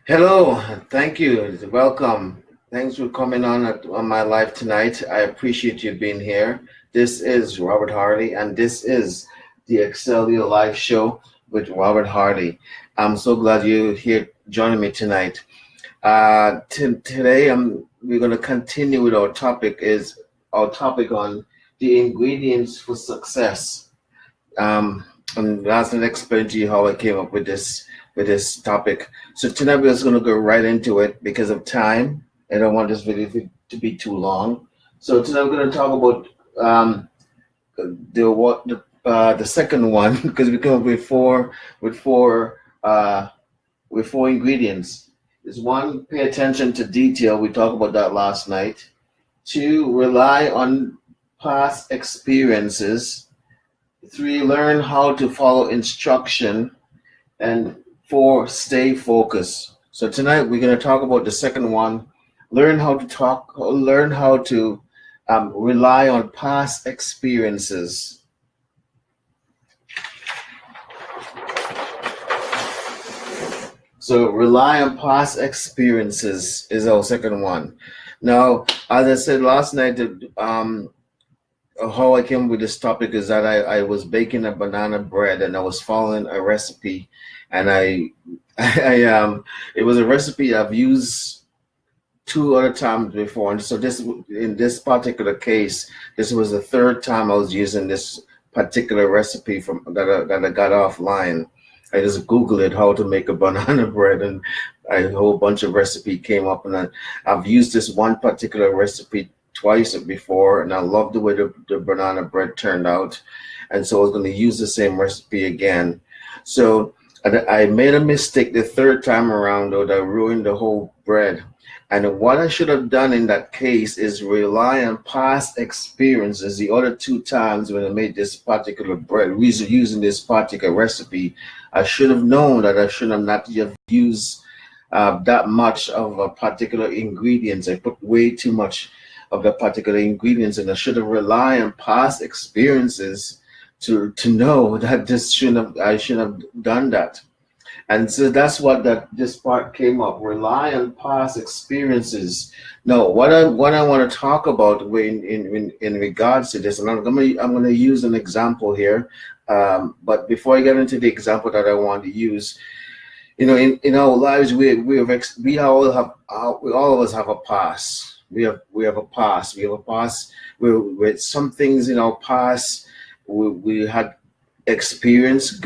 Hello, thank you. Welcome. Thanks for coming on my live tonight. I appreciate you being here. This is Robert Hardy, and this is the Excel Your Life show with Robert Hardy. I'm so glad you're here joining me tonight. Today, we're going to continue with our topic on the ingredients for success. And last night I explained to you how I came up with this topic. So tonight we're just going to go right into it because of time. I don't want this video to be too long. So tonight we're going to talk about the second one because we come up with four with four ingredients. Is one, pay attention to detail. We talked about that last night. Two, rely on past experiences. Three, learn how to follow instruction. And four, stay focused. So tonight we're going to talk about the second one. Learn how to rely on past experiences. So rely on past experiences is our second one. Now, as I said last night, how I came with this topic is that I was baking a banana bread and I was following a recipe, and it was a recipe I've used two other times before, and so this in this particular case, this was the third time I was using this particular recipe from that I got offline. I just Googled it how to make a banana bread, and a whole bunch of recipe came up, and I've used this one particular recipe twice before, and I love the way the banana bread turned out, and so I was going to use the same recipe again. So I made a mistake the third time around, though, that ruined the whole bread. And what I should have done in that case is rely on past experiences. The other two times when I made this particular bread, using this particular recipe, I should have known that I should have not have used that much of a particular ingredients. I put way too much of the particular ingredients, and I should have relied on past experiences to know that I shouldn't have done that. And so that's what this part came up. Rely on past experiences. No, what I want to talk about in regards to this, and I'm gonna use an example here. But before I get into the example that I want to use, in our lives we all of us have a past. We have a past. We have a past with some things in our past. We had experienced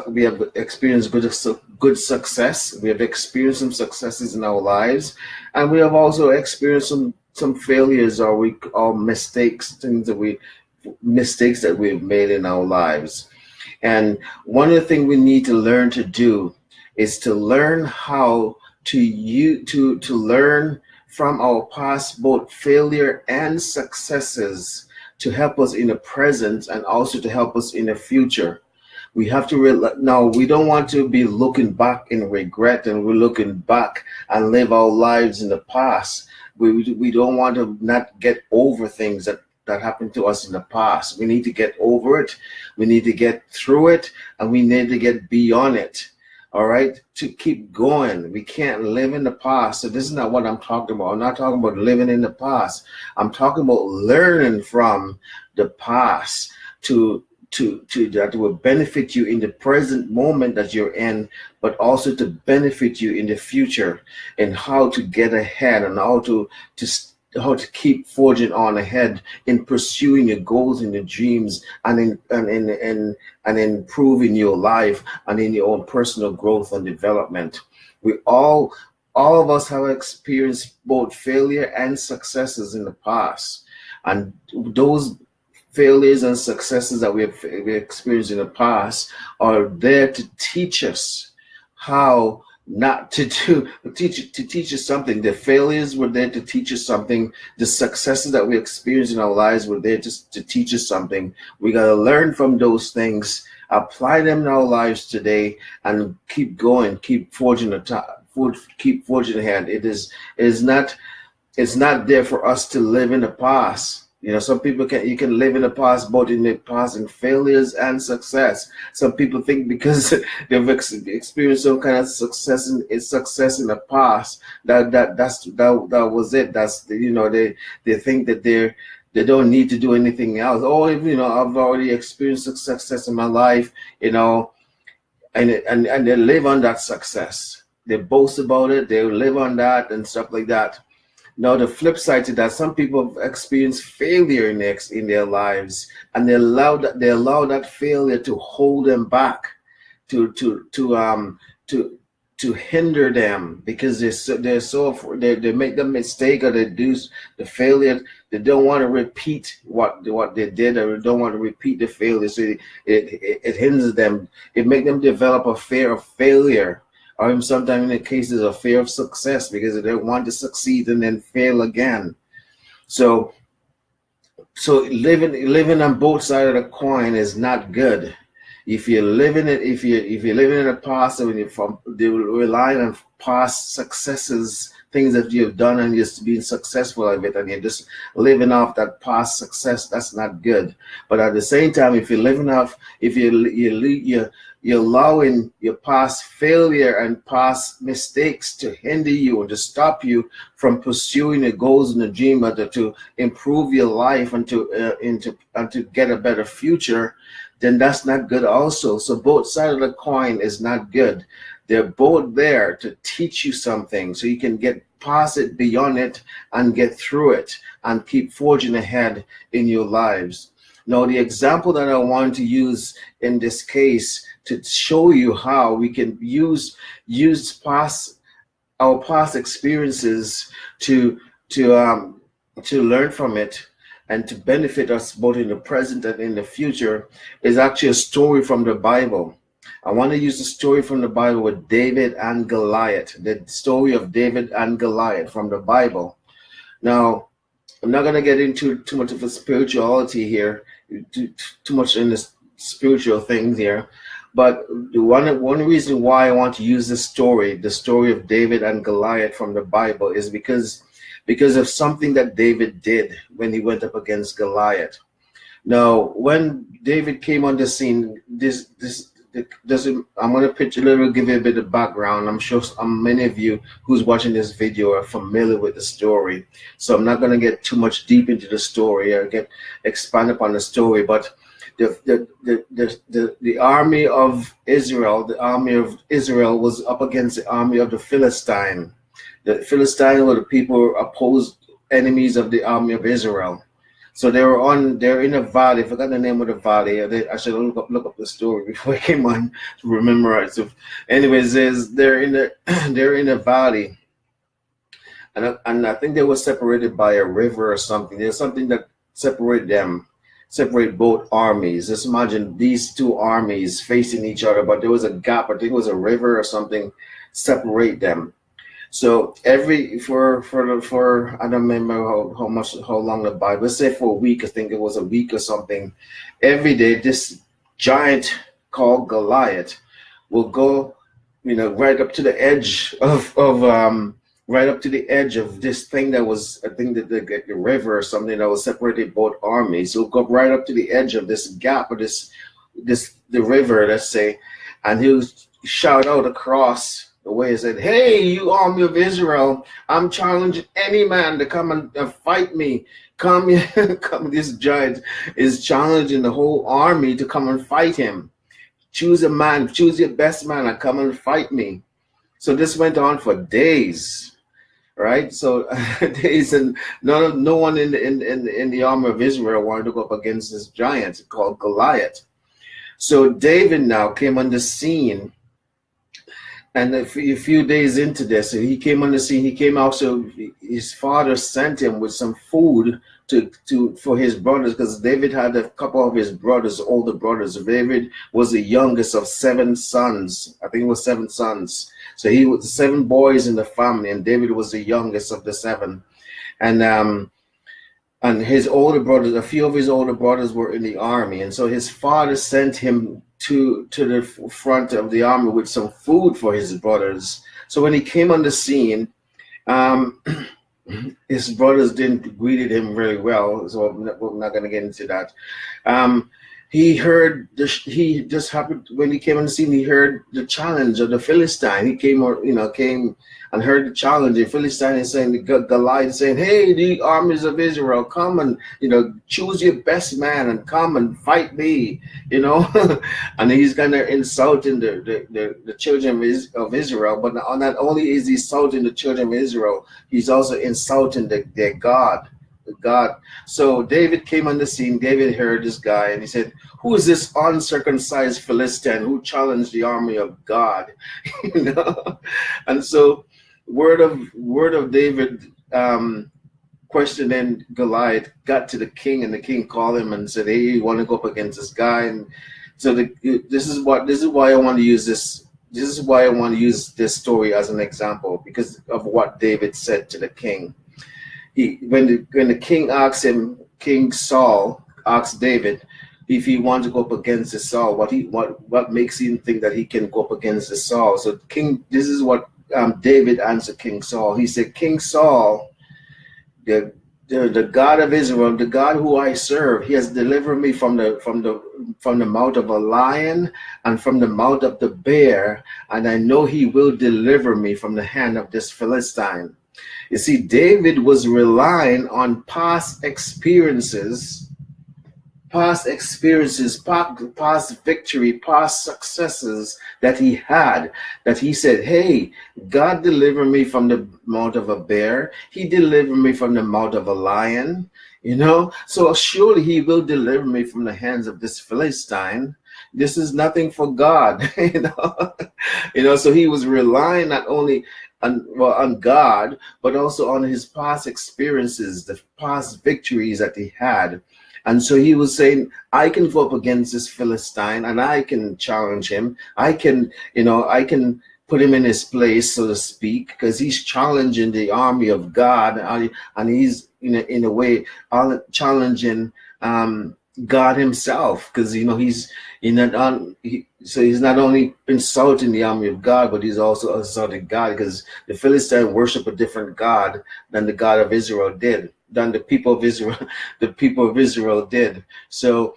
we have experienced good success. We have experienced some successes in our lives, and we have also experienced some failures or mistakes, mistakes that we've made in our lives. And one of the things we need to learn to do is to learn how to learn from our past, both failure and successes, to help us in the present and also to help us in the future. We have to now. We don't want to be looking back in regret, and we're looking back and live our lives in the past. We don't want to not get over things that happened to us in the past. We need to get over it. We need to get through it, and we need to get beyond it. All right, to keep going. We can't live in the past. So this is not what I'm talking about. I'm not talking about living in the past. I'm talking about learning from the past to that will benefit you in the present moment that you're in, but also to benefit you in the future, and how to get ahead, and how to keep forging on ahead in pursuing your goals and your dreams, and in improving your life and in your own personal growth and development. We all of us have experienced both failure and successes in the past, and those failures and successes that we experienced in the past are there to teach us how not to do, teach us something. The failures were there to teach us something. The successes that we experienced in our lives were there to teach us something. We got to learn from those things, apply them in our lives today, and keep going, keep forging ahead. It's not there for us to live in the past. You know, some people can, you can live in the past, both in the past in failures and success. Some people think because they've experienced some kind of success in the past, that was it. That's, you know, they think that they don't need to do anything else. Oh, you know, I've already experienced success in my life, you know, and they live on that success. They boast about it. They live on that and stuff like that. Now, the flip side to that, some people have experienced failure in their lives, and they allow that failure to hold them back, to to hinder them, because they make the mistake, or they do the failure. They don't want to repeat what they did, or don't want to repeat the failure, so it hinders them. It makes them develop a fear of failure, or even sometimes in the cases of fear of success, because they want to succeed and then fail again. So living on both sides of the coin is not good. If you're living it, if you're living in the past, and they will rely on past successes, things that you've done, and you're being successful at it, and you're just living off that past success, that's not good. But at the same time, if you're living off, if you're allowing your past failure and past mistakes to hinder you and to stop you from pursuing the goals and the dream, to improve your life and to get a better future, then that's not good also. So both sides of the coin is not good. They're both there to teach you something, so you can get past it, beyond it, and get through it and keep forging ahead in your lives. Now, the example that I want to use in this case to show you how we can use our past experiences to learn from it and to benefit us both in the present and in the future is actually a story from the Bible. I want to use the story from the Bible with David and Goliath, the story of David and Goliath from the Bible. Now, I'm not going to get into too much of a spirituality here, too much in the spiritual things here. But the one reason why I want to use the story of David and Goliath from the Bible, is because of something that David did when he went up against Goliath. Now, when David came on the scene, I'm going to give you a bit of background. I'm sure many of you who's watching this video are familiar with the story, so I'm not going to get too much deep into the story or expand upon the story. But the army of Israel was up against the army of the Philistine. The Philistines were the people opposed enemies of the army of Israel. So they're in a valley. I forgot the name of the valley. I should look up the story before I came on to remember it. So anyways, they're in a valley. And I think they were separated by a river or something. There's something that separate both armies. Just imagine these two armies facing each other, but there was a gap. I think it was a river or something separate them. So for I don't remember how long the Bible, let's say for a week, I think it was a week or something, every day this giant called Goliath will go, right up to the edge of this thing that was, I think that the river or something that was separated both armies. He'll go right up to the edge of this gap, or the river, let's say, and he'll shout out across the way. He said, "Hey, you army of Israel, I'm challenging any man to come and fight me. Come." This giant is challenging the whole army to come and fight him. Choose a man, choose your best man, and come and fight me. So this went on for days, right? So days, and no one in the army of Israel wanted to go up against this giant called Goliath. So David now came on the scene. And a few days into this, he came on the scene. He came out, so his father sent him with some food for his brothers, because David had a couple of his brothers, older brothers. David was the youngest of 7 sons. I think it was 7 sons. So he was 7 boys in the family, and David was the youngest of the 7. And his older brothers, a few of his older brothers were in the army, and so his father sent him to the front of the army with some food for his brothers. So when he came on the scene, his brothers didn't greeted him very well, so we're not going to get into that. Um, he heard he just happened when he came on the scene. He heard the challenge of the Philistine. He came, or came and heard the challenge. The Philistine is saying, Goliath saying, "Hey, the armies of Israel, come and choose your best man and come and fight me." And he's kind of insulting the children of Israel. But not only is he insulting the children of Israel, he's also insulting their God. God. So David came on the scene. David heard this guy and he said, "Who is this uncircumcised Philistine who challenged the army of God?" And so word of David questioning Goliath got to the king, and the king called him and said, "Hey, you want to go up against this guy?" And so this is why I want to use this. This is why I want to use this story as an example, because of what David said to the king. When the king asked him, King Saul asked David if he wanted to go up against the Saul, what makes him think that he can go up against the Saul? So this is what David answered King Saul. He said, "King Saul, the God of Israel, the God who I serve, he has delivered me from the mouth of a lion and from the mouth of the bear, and I know he will deliver me from the hand of this Philistine." You see, David was relying on past experiences, past victory, past successes that he had, that he said, "Hey, God delivered me from the mouth of a bear. He delivered me from the mouth of a lion, so surely he will deliver me from the hands of this Philistine. This is nothing for God." So he was relying not only on God, but also on his past experiences, the past victories that he had. And so he was saying, "I can go up against this Philistine and I can challenge him. I can put him in his place, so to speak, because he's challenging the army of God, and he's in a way challenging God himself, because he's not only insulting the army of God, but he's also insulting God, because the Philistine worship a different God than the God of Israel did, than the people of Israel did. So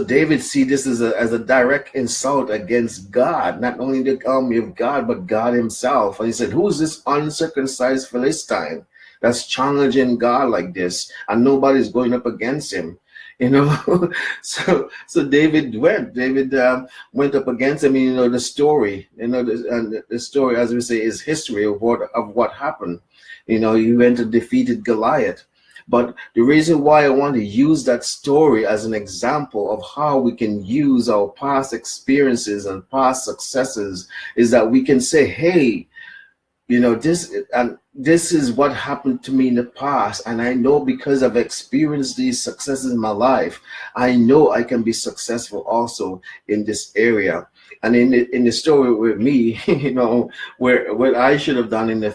David see this as a direct insult against God, not only the army of God, but God himself. And he said, "Who is this uncircumcised Philistine that's challenging God like this, and nobody's going up against him?" So David went up against him. The story, the story, as we say, is history of what happened. He went and defeated Goliath. But the reason why I want to use that story as an example of how we can use our past experiences and past successes is that we can say, "Hey, this is what happened to me in the past, and I know because I've experienced these successes in my life, I know I can be successful also in this area." And in the story with me, what I should have done in my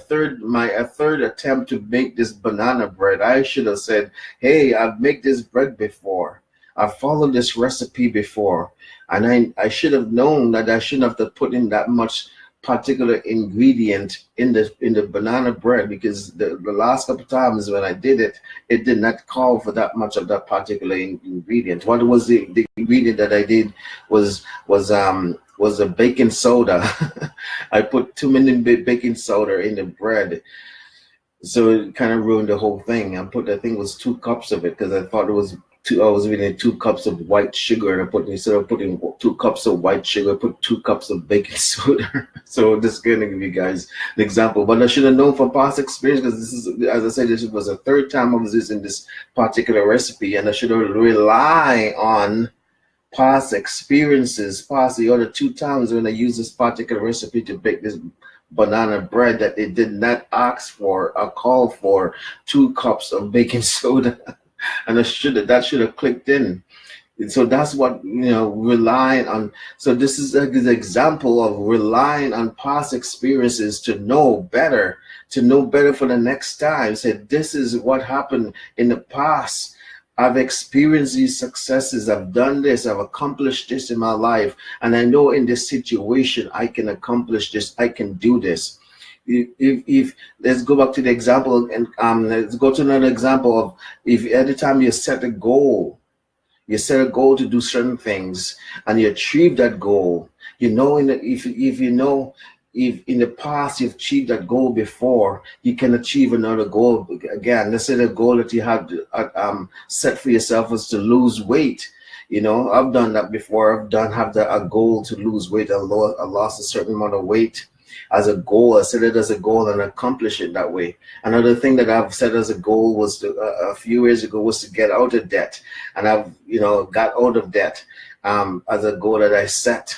third attempt to make this banana bread, I should have said, "Hey, I've made this bread before. I've followed this recipe before, and I should have known that I shouldn't have to put in that much particular ingredient in the banana bread, because the last couple of times when I did it, it did not call for that much of that particular ingredient. What was the ingredient that I did was a baking soda. I put too many baking soda in the bread, so it kind of ruined the whole thing. I think it was 2 cups of it, because I thought it was I was reading 2 cups of white sugar, and instead of putting 2 cups of white sugar, I put 2 cups of baking soda. So this is going to give you guys an example. But I should have known from past experience, because this is, as I said, this was the 3rd time I was using this particular recipe, and I should have relied on past experiences, past the other 2 times when I used this particular recipe to bake this banana bread, that it did not ask for or call for 2 cups of baking soda. And that should have clicked in. And so that's what, relying on. So this is an example of relying on past experiences to know better for the next time. Say, this is what happened in the past. I've experienced these successes. I've done this. I've accomplished this in my life. And I know in this situation, I can accomplish this. I can do this. if let's go back to the example, and let's go to another example of, if every time you set a goal, you set a goal to do certain things and you achieve that goal, you know, if you know, if in the past you've achieved that goal before, you can achieve another goal again. Let's say the goal that you had set for yourself was to lose weight. You know, I've done that before. Have a goal to lose weight. I lost a certain amount of weight as a goal. I set it as a goal and accomplish it that way. Another thing that I've set as a goal was to, a few years ago, was to get out of debt, and I've got out of debt as a goal that I set.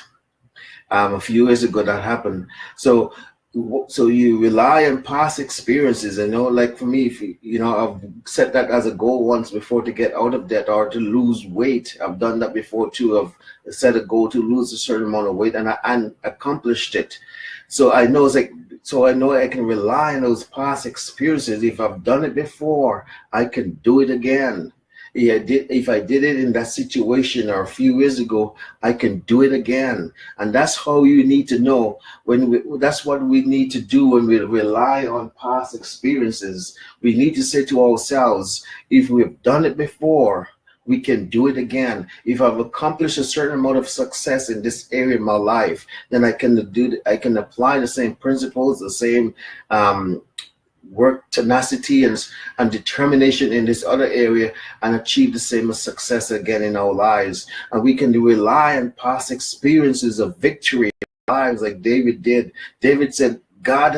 A few years ago that happened. So you rely on past experiences. Like for me, if I've set that as a goal once before, to get out of debt or to lose weight. I've done that before too. I've set a goal to lose a certain amount of weight, and I accomplished it. So I know I can rely on those past experiences. If I've done it before, I can do it again. If I did it in that situation or a few years ago, I can do it again. And that's how you need to know. That's what we need to do when we rely on past experiences. We need to say to ourselves, if we've done it before, we can do it again. If I've accomplished a certain amount of success in this area of my life, then I can apply the same principles, the same work tenacity and determination in this other area, and achieve the same success again in our lives. And we can rely on past experiences of victory in our lives, like David did. David said, God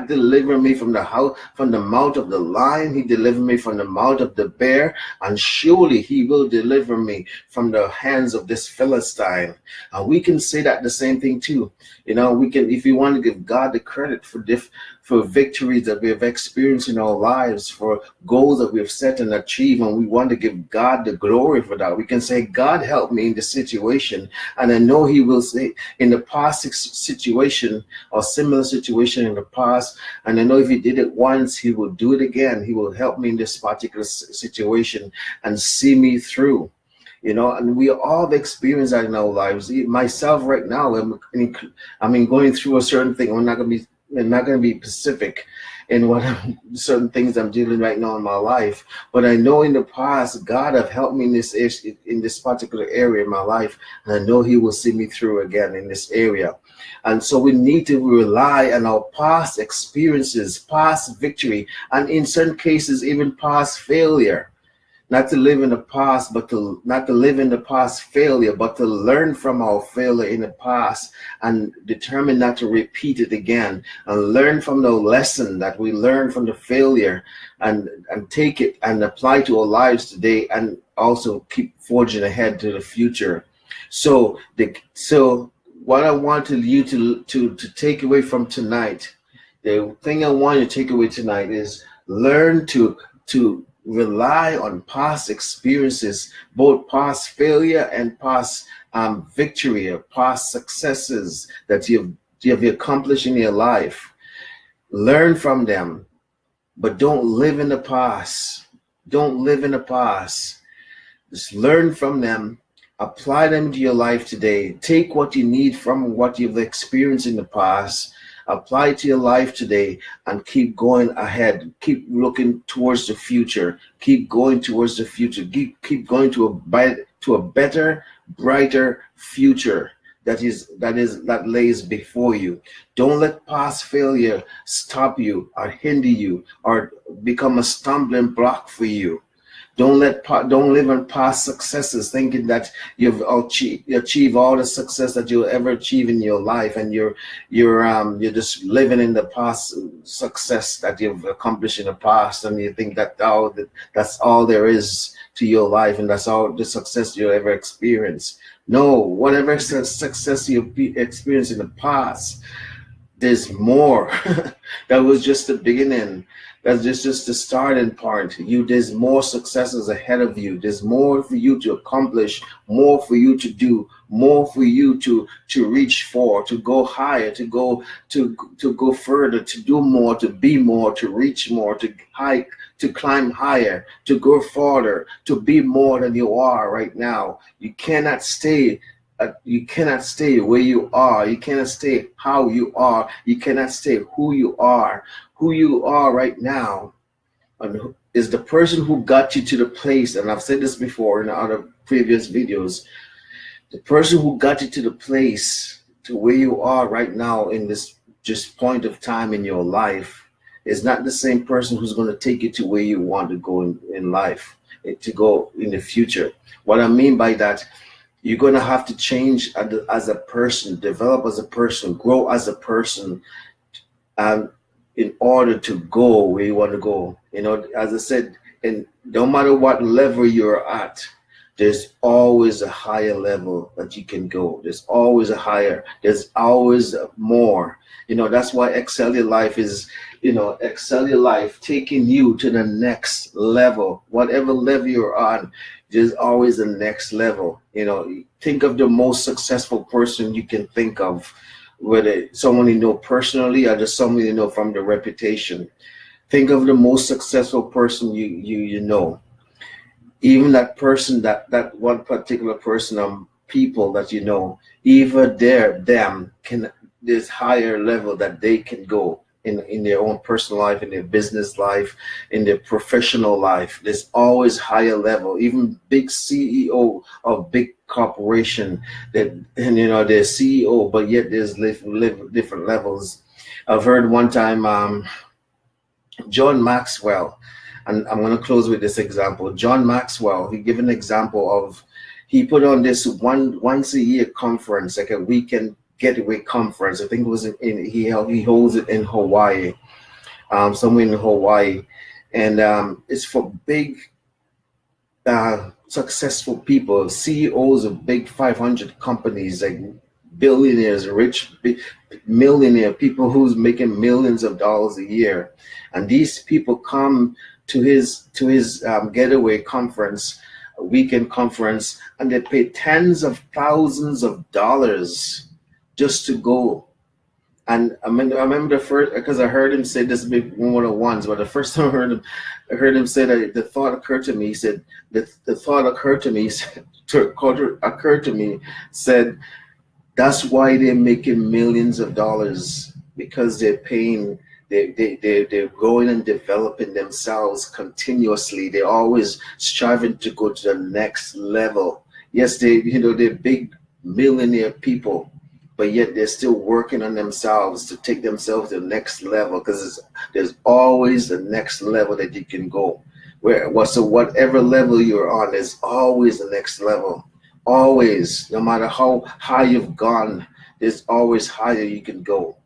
delivered me from the mouth of the lion. He delivered me from the mouth of the bear, and surely he will deliver me from the hands of this Philistine. And we can say that the same thing too. We can, if you want to give God the credit for victories that we have experienced in our lives, for goals that we have set and achieved, and we want to give God the glory for that, we can say, God help me in this situation. And I know he will say, in the past situation or similar situation in the past, and I know if he did it once, he will do it again. He will help me in this particular situation and see me through. And we all have experienced that in our lives. Myself right now, I'm going through a certain thing. I'm not going to be specific in certain things I'm dealing right now in my life, but I know in the past God have helped me in this particular area in my life, and I know he will see me through again in this area. And so we need to rely on our past experiences, past victory, and in certain cases even past failure. Not to live in the past, not to live in the past failure, but to learn from our failure in the past and determine not to repeat it again, and learn from the lesson that we learned from the failure, and take it and apply to our lives today, and also keep forging ahead to the future. So what I want you to take away from tonight, the thing I want you to take away tonight is learn to rely on past experiences, both past failure and past victory, or past successes that you've accomplished in your life. Learn from them, but don't live in the past. Don't live in the past. Just learn from them. Apply them to your life today. Take what you need from what you've experienced in the past, apply it to your life today, and keep going ahead. Keep looking towards the future. Keep going towards the future. Keep going to a better, brighter future that lays before you. Don't let past failure stop you or hinder you or become a stumbling block for you. Don't live on past successes thinking that you've achieved all the success that you'll ever achieve in your life, and you're just living in the past success that you've accomplished in the past, and you think that that's all there is to your life, and that's all the success you'll ever experience. No, whatever success you've experienced in the past, there's more. That was just the beginning. That's just the starting point. There's more successes ahead of you. There's more for you to accomplish, more for you to do, more for you to reach for, to go higher, to go further, to do more, to be more, to reach more, to hike, to climb higher, to go farther, to be more than you are right now. You cannot stay you cannot stay where you are. You cannot stay how you are. You cannot stay who you are. Who you are right now and is the person who got you to the place. And I've said this before in other previous videos. The person who got you to the place to where you are right now in this just point of time in your life is not the same person who's going to take you to where you want to go in life, to go in the future. What I mean by that, you're going to have to change as a person, develop as a person, grow as a person, in order to go where you want to go. You know, as I said, and no matter what level you're at, there's always a higher level that you can go. There's always more. You know, that's why Excel Your Life is, Excel Your Life, taking you to the next level. Whatever level you're on, there's always a next level. You know, think of the most successful person you can think of, whether someone you know personally or just someone you know from the reputation. Think of the most successful person you know. Even that person, that one particular person, people that you know, even there's higher level that they can go in their own personal life, in their business life, in their professional life. There's always higher level. Even big CEO of big corporation they're CEO, but yet there's different levels. I've heard one time John Maxwell, and I'm going to close with this example. John Maxwell, he gave an example of, he put on this once a year conference, like a weekend getaway conference. I think it was he holds it in Hawaii, somewhere in Hawaii, and it's for big successful people, CEOs of big 500 companies, like billionaires, rich millionaire people who's making millions of dollars a year. And these people come to his getaway conference, a weekend conference, and they pay tens of thousands of dollars just to go. And I remember the first, because I heard him say this one of the ones, but the first time I heard him say that, the thought occurred to me. He said, said, that's why they're making millions of dollars, because they're growing and developing themselves continuously. They're always striving to go to the next level. Yes, they're big millionaire people, but yet they're still working on themselves to take themselves to the next level, because there's always the next level that you can go. So whatever level you're on, there's always the next level. Always, no matter how high you've gone, there's always higher you can go.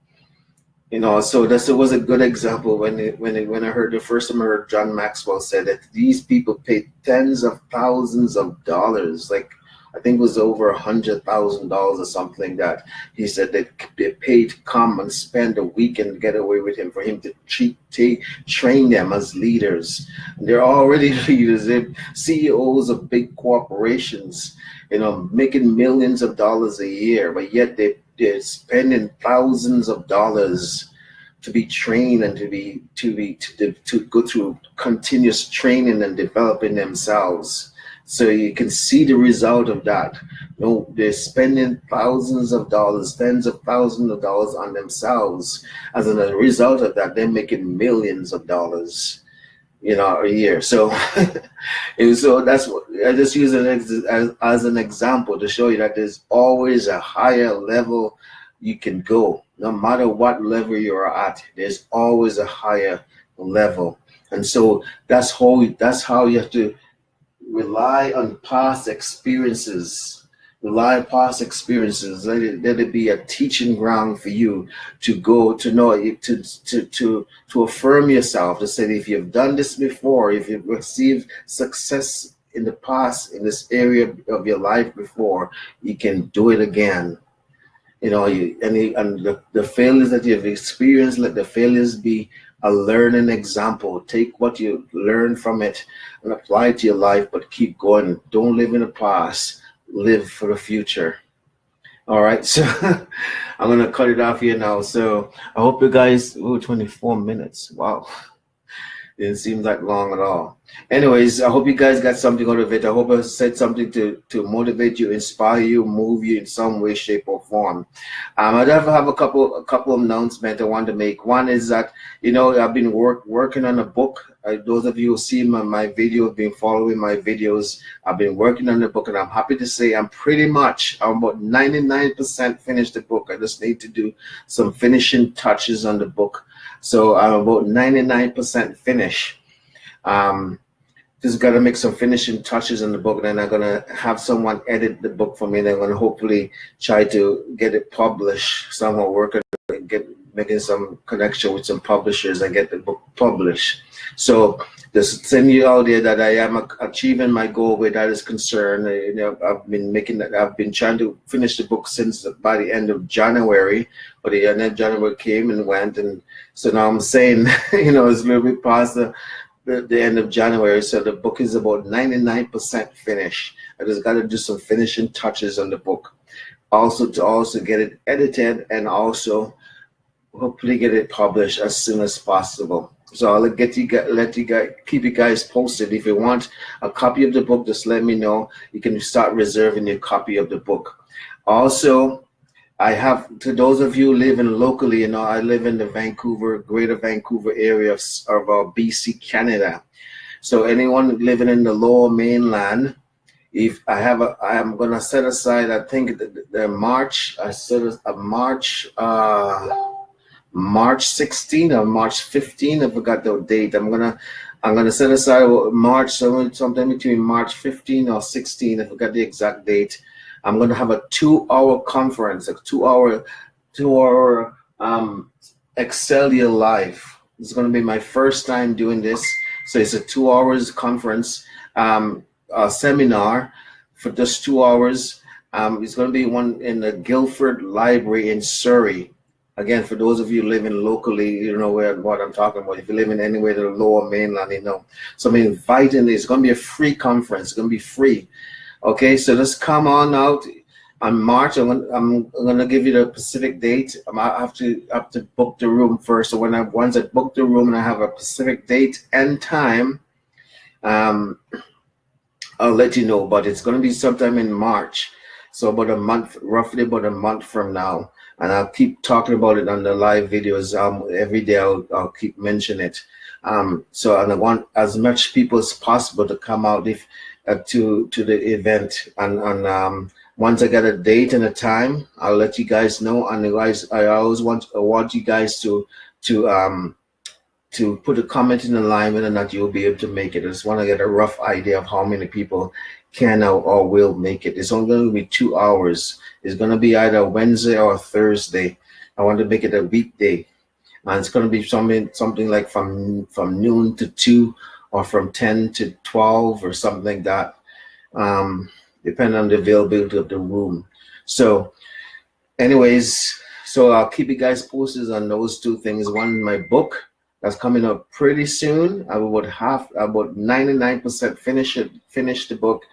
So that was a good example when I heard the first time I heard John Maxwell said that these people pay tens of thousands of dollars, like I think it was over $100,000 or something like that. He said that they paid to come and spend a weekend getaway with him, for him to train them as leaders. And they're already leaders, they're CEOs of big corporations, making millions of dollars a year, but yet they're spending thousands of dollars to be trained and to go through continuous training and developing themselves. So you can see the result of that. They're spending thousands of dollars, tens of thousands of dollars on themselves. As a result of that, they're making millions of dollars, a year. So, so that's what I just use it as an example to show you that there's always a higher level you can go. No matter what level you're at, there's always a higher level. And so that's how you have to rely on past experiences. Let it be a teaching ground for you to go to know, to affirm yourself, to say, if you've done this before, if you've received success in the past in this area of your life before, you can do it again. And the failures that you've experienced, let the failures be a learning example. Take what you learn from it and apply it to your life, but keep going. Don't live in the past. Live for the future. All right, so I'm gonna cut it off here now. So I hope you guys, 24 minutes. Wow. Didn't seem like long at all. Anyways, I hope you guys got something out of it. I hope I said something to motivate you, inspire you, move you in some way, shape, or form. I do have a couple of announcements I want to make. One is that, you know, I've been working on a book. Those of you who see my video, have been following my videos. I've been working on the book, and I'm happy to say I'm about 99% finished the book. I just need to do some finishing touches on the book. So I'm about 99% finished. Just got to make some finishing touches in the book, and then I'm gonna have someone edit the book for me, and I'm gonna hopefully try to get it published. Someone working, making some connection with some publishers and get the book published. So just send you out there that I am achieving my goal where that is concerned. You know, I've been trying to finish the book since by the end of January, but the end of January came and went, and so now I'm saying, you know, it's a little bit past the end of January, so the book is about 99% finished. I just got to do some finishing touches on the book, to get it edited and also hopefully get it published as soon as possible. So I'll keep you guys posted. If you want a copy of the book, just let me know. You can start reserving your copy of the book. Also, I have, to those of you living locally, you know, I live in the greater Vancouver area of BC, Canada. So anyone living in the lower mainland, if I'm gonna set aside, I think the March 16 or March 15, I forgot the date. I'm gonna set aside March, sometime between March 15 or 16, I forgot the exact date. I'm gonna have a 2-hour conference, a 2-hour Excelia Live. It's gonna be my first time doing this. So it's a 2 hours conference, a seminar for just 2 hours. It's gonna be one in the Guildford Library in Surrey. Again, for those of you living locally, you know what I'm talking about. If you live in anywhere in the lower mainland, you know. So I'm inviting this. It's going to be a free conference. It's going to be free. Okay, so let's come on out on March. I'm going to give you the specific date. I have to book the room first. So once I book the room and I have a specific date and time, I'll let you know. But it's going to be sometime in March. So roughly about a month from now. And I'll keep talking about it on the live videos. Every day I'll keep mentioning it. So and I want as much people as possible to come out to the event. And once I get a date and a time, I'll let you guys know. And guys, I always want you guys to put a comment in the line whether or not you'll be able to make it. I just want to get a rough idea of how many people can or will make it. It's only going to be 2 hours. It's going to be either Wednesday or Thursday. I want to make it a weekday, and it's going to be something like from noon to 2 or from 10 to 12 or something like that, depending on the availability of the room. So anyways, so I'll keep you guys posted on those two things. One, my book that's coming up pretty soon. I would have about 99% finish the book.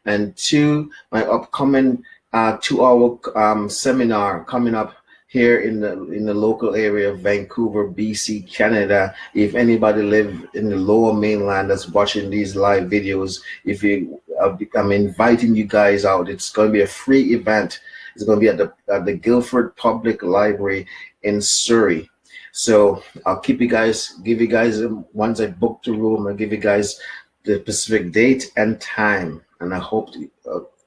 And two, my upcoming 2-hour seminar coming up here in the local area of Vancouver, BC, Canada. If anybody live in the lower mainland that's watching these live videos, I'm inviting you guys out. It's going to be a free event. It's going to be at the Guildford Public Library in Surrey. So I'll give you guys, once I book the room, I'll give you guys the specific date and time. And I hope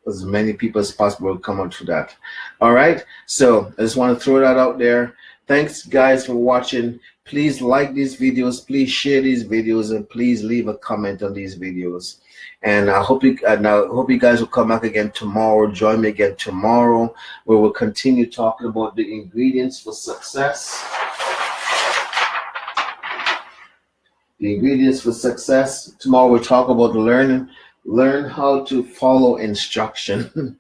as many people as possible will come out to that. All right. So I just want to throw that out there. Thanks, guys, for watching. Please like these videos. Please share these videos, and please leave a comment on these videos. And I hope you guys will come back again tomorrow. Join me again tomorrow, where we'll continue talking about the ingredients for success. The ingredients for success. Tomorrow we'll talk about learn how to follow instruction.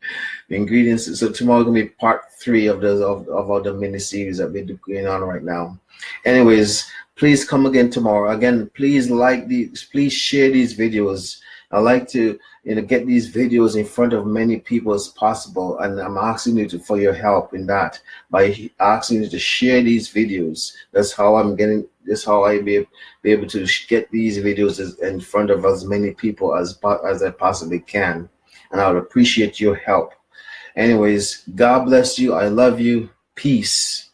The ingredients. So tomorrow gonna be part 3 of all the mini series that we're going on right now. Anyways, please come again tomorrow. Again, please like these, please share these videos. I like to, get these videos in front of many people as possible, and I'm asking you for your help in that by asking you to share these videos. That's how I'm getting. That's how I be able to get these videos in front of as many people as I possibly can, and I would appreciate your help. Anyways, God bless you. I love you. Peace.